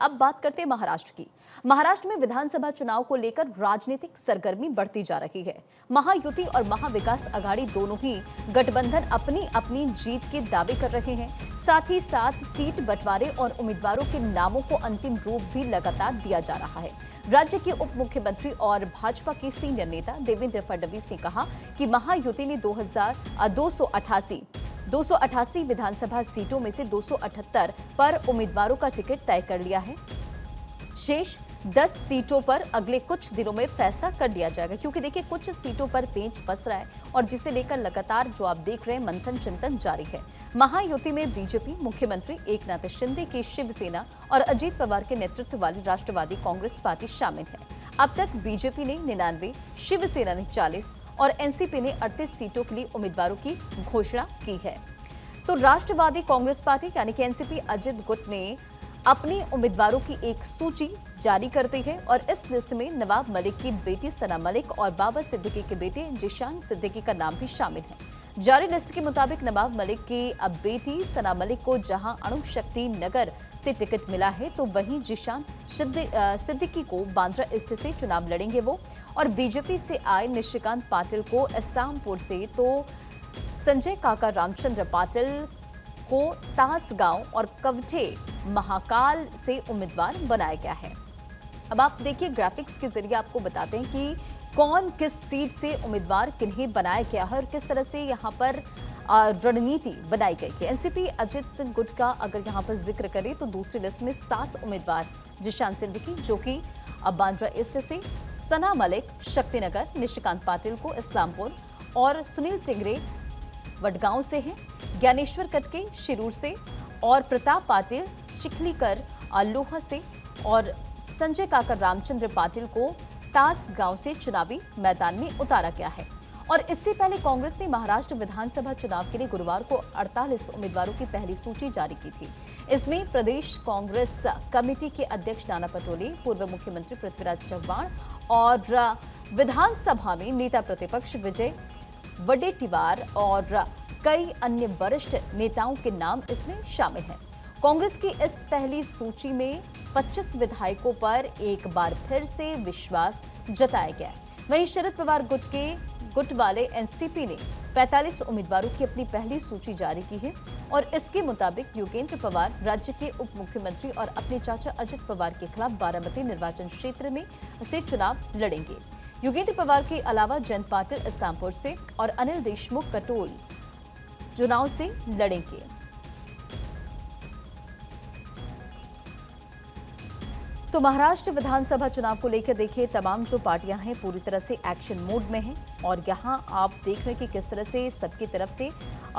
अब बात करते हैं महाराष्ट्र की। महाराष्ट्र में विधानसभा चुनाव को लेकर राजनीतिक सरगर्मी बढ़ती जा रही है। महायुति और महाविकास अघाड़ी दोनों ही गठबंधन अपनी अपनी जीत के दावे कर रहे हैं। साथ ही साथ सीट बंटवारे और उम्मीदवारों के नामों को अंतिम रूप भी लगातार दिया जा रहा है। राज्य के उप मुख्यमंत्री और भाजपा के सीनियर नेता देवेंद्र फडणवीस ने कहा कि महायुति ने 288 विधानसभा सीटों में से 278 पर उम्मीदवारों का टिकट तय कर लिया है। शेष 10 सीटों पर अगले कुछ दिनों में फैसला कर लिया जाएगा, क्योंकि देखिए कुछ सीटों पर पेंच फंस रहा है और जिसे लेकर लगातार जो आप देख रहे हैं मंथन चिंतन जारी है। महायुति में बीजेपी, मुख्यमंत्री एकनाथ शिंदे की शिवसेना और अजीत पवार के नेतृत्व वाली राष्ट्रवादी कांग्रेस पार्टी शामिल है। अब तक बीजेपी ने 99, शिवसेना ने 40 और एनसीपी ने 38 सीटों के लिए उम्मीदवारों की घोषणा की है। तो राष्ट्रवादी कांग्रेस पार्टी यानी कि एनसीपी अजित गुट ने अपनी उम्मीदवारों की एक सूची जारी कर दी है और इस लिस्ट में नवाब मलिक की बेटी सना मलिक और बाबा सिद्दीकी के बेटे जिशान सिद्दीकी का नाम भी शामिल है। जारी लिस्ट के मुताबिक नवाब मलिक की अब बेटी सना मलिक को जहां अणुशक्ति नगर से टिकट मिला है, तो वहीं जिशान सिद्दीकी को बांद्रा ईस्ट से चुनाव लड़ेंगे वो, और बीजेपी से आए निशिकांत पाटिल को इस्लामपुर से, तो संजय काका रामचंद्र पाटिल को तासगांव और कवठे महाकाल से उम्मीदवार बनाया गया है। अब आप देखिए ग्राफिक्स के जरिए आपको बताते हैं कि कौन किस सीट से उम्मीदवार किन्हें बनाया गया है और किस तरह से यहाँ पर रणनीति बनाई गई है। एनसीपी अजित गुट का अगर यहाँ पर जिक्र करें तो दूसरी लिस्ट में 7 उम्मीदवार जिशान सिद्दीकी जो कि अब बांद्रा ईस्ट से, सना मलिक शक्तिनगर, निशिकांत पाटिल को इस्लामपुर और सुनील टिंगरे वडगांव से हैं, ज्ञानेश्वर कटके शिरूर से और प्रताप पाटिल चिखलीकर लोहा से और संजय काका रामचंद्र पाटिल को तासगांव से चुनावी मैदान में उतारा गया है। और इससे पहले कांग्रेस ने महाराष्ट्र विधानसभा चुनाव के लिए गुरुवार को 48 उम्मीदवारों की पहली सूची जारी की थी। इसमें प्रदेश कांग्रेस कमेटी के अध्यक्ष नाना पटोले, पूर्व मुख्यमंत्री पृथ्वीराज चव्हाण और विधानसभा में नेता प्रतिपक्ष विजय वडेट्टीवार और कई अन्य वरिष्ठ नेताओं के नाम इसमें शामिल हैं। कांग्रेस की इस पहली सूची में 25 विधायकों पर एक बार फिर से विश्वास जताया गया है। वहीं शरद पवार गुट वाले एनसीपी ने 45 उम्मीदवारों की अपनी पहली सूची जारी की है और इसके मुताबिक योगेंद्र पवार राज्य के उप मुख्यमंत्री और अपने चाचा अजित पवार के खिलाफ बारामती निर्वाचन क्षेत्र में से चुनाव लड़ेंगे। योगेंद्र पवार के अलावा जयंत पाटिल इस्लामपुर से और अनिल देशमुख कटोल चुनाव से लड़ेंगे। तो महाराष्ट्र विधानसभा चुनाव को लेकर देखिए तमाम जो पार्टियां हैं पूरी तरह से एक्शन मोड में हैं और यहां आप देख रहे हैं कि किस तरह से सबकी तरफ से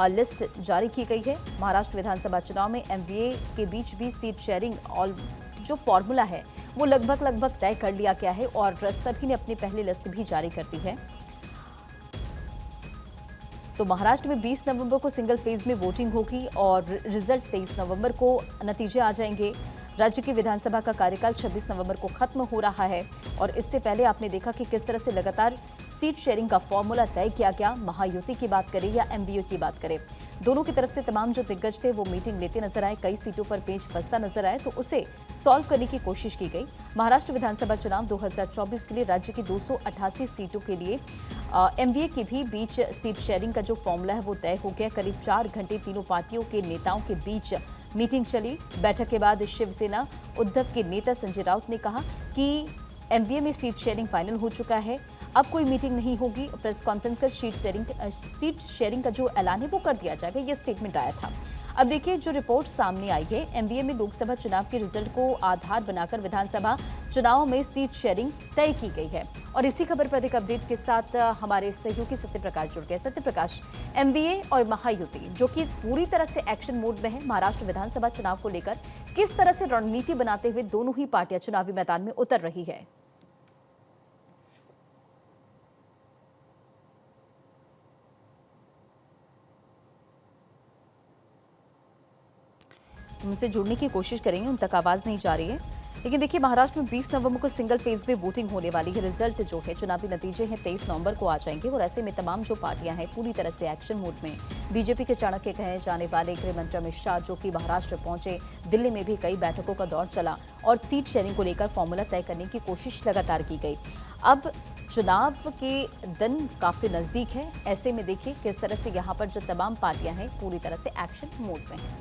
लिस्ट जारी की गई है। महाराष्ट्र विधानसभा चुनाव में एमवीए के बीच भी सीट शेयरिंग और जो फॉर्मूला है वो लगभग तय कर लिया गया है और सभी ने अपनी पहली लिस्ट भी जारी कर दी है। तो महाराष्ट्र में 20 नवंबर को सिंगल फेज में वोटिंग होगी और रिजल्ट 23 नवंबर को नतीजे आ जाएंगे। राज्य की विधानसभा का कार्यकाल 26 नवंबर को खत्म हो रहा है और इससे पहले आपने देखा कि किस तरह से लगातार सीट शेयरिंग का फॉर्मूला तय किया गया। महायुति की बात करें या एमवीए की बात करें, दोनों की तरफ से तमाम जो दिग्गज थे वो मीटिंग लेते नजर आए। कई सीटों पर पेंच फंसता नजर आए तो उसे सॉल्व करने की कोशिश की गई। महाराष्ट्र विधानसभा चुनाव 2024 के लिए राज्य की 288 सीटों के लिए एमवीए के भी बीच सीट शेयरिंग का जो फॉर्मूला है वो तय हो गया। करीब 4 घंटे तीनों पार्टियों के नेताओं के बीच मीटिंग चली। बैठक के बाद शिवसेना उद्धव के नेता संजय राउत ने कहा कि एमवीए में सीट शेयरिंग फाइनल हो चुका है, अब कोई मीटिंग नहीं होगी। प्रेस कॉन्फ्रेंस कर सीट शेयरिंग का जो ऐलान है वो कर दिया जाएगा, ये स्टेटमेंट आया था। अब देखिए जो रिपोर्ट सामने आई है, एमवीए में लोकसभा चुनाव के रिजल्ट को आधार बनाकर विधानसभा चुनाव में सीट शेयरिंग तय की गई है। और इसी खबर पर एक अपडेट के साथ हमारे सहयोगी सत्यप्रकाश जुड़ गए। सत्यप्रकाश, एमवीए और महायुति जो कि पूरी तरह से एक्शन मोड में है महाराष्ट्र विधानसभा चुनाव को लेकर, किस तरह से रणनीति बनाते हुए दोनों ही पार्टियां चुनावी मैदान में उतर रही है? उनसे जुड़ने की कोशिश करेंगे, उन तक आवाज नहीं जा रही है। लेकिन देखिए महाराष्ट्र में 20 नवंबर को सिंगल फेज में वोटिंग होने वाली है। रिजल्ट जो है चुनावी नतीजे हैं 23 नवंबर को आ जाएंगे और ऐसे में तमाम जो पार्टियां हैं पूरी तरह से एक्शन मोड में। बीजेपी के चाणक्य कहे जाने वाले गृह मंत्री अमित शाह जो कि महाराष्ट्र पहुंचे, दिल्ली में भी कई बैठकों का दौर चला और सीट शेयरिंग को लेकर फॉर्मूला तय करने की कोशिश लगातार की गई। अब चुनाव के दिन काफी नजदीक है, ऐसे में देखिए किस तरह से यहाँ पर जो तमाम पार्टियां हैं पूरी तरह से एक्शन मोड में हैं।